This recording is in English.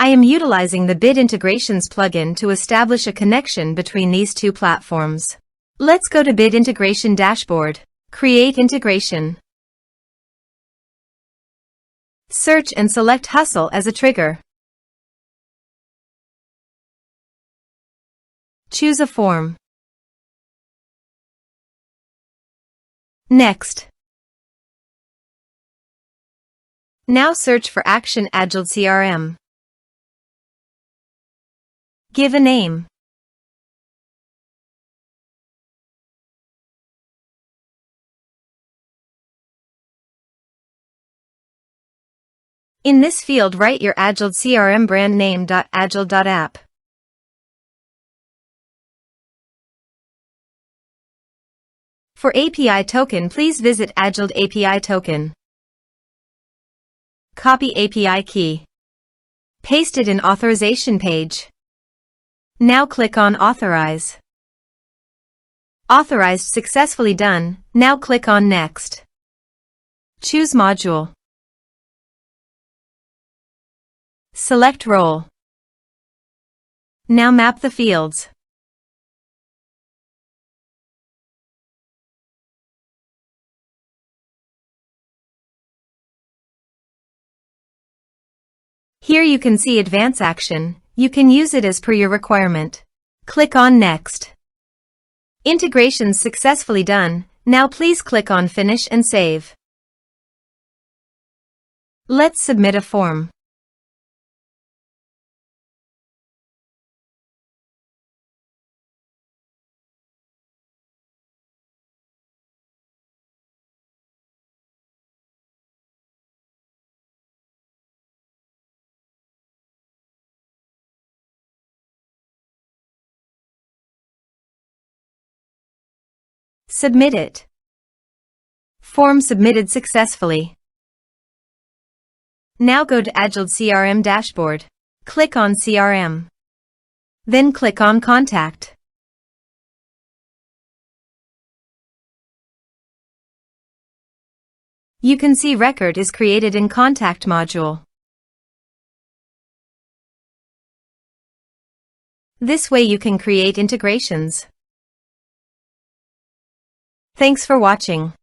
I am utilizing the Bit Integrations plugin to establish a connection between these two platforms. Let's go to Bit Integration Dashboard. Create integration. Search and select Hustle as a trigger. Choose a form. Next. Now search for Action Agiled CRM. Give a name. In this field, write your Agiled CRM brand name. Agiled.app. For API token, please visit Agiled API token. Copy API key. Paste it in authorization page. Now click on Authorize. Authorized successfully done. Now click on Next. Choose module. Select role. Now map the fields. Here you can see Advance Action. You can use it as per your requirement. Click on Next. Integrations successfully done. Now please click on Finish and Save. Let's submit a form. Submit it. Form submitted successfully. Now go to Agiled CRM Dashboard. Click on CRM. Then click on Contact. You can see record is created in Contact module. This way you can create integrations. Thanks for watching.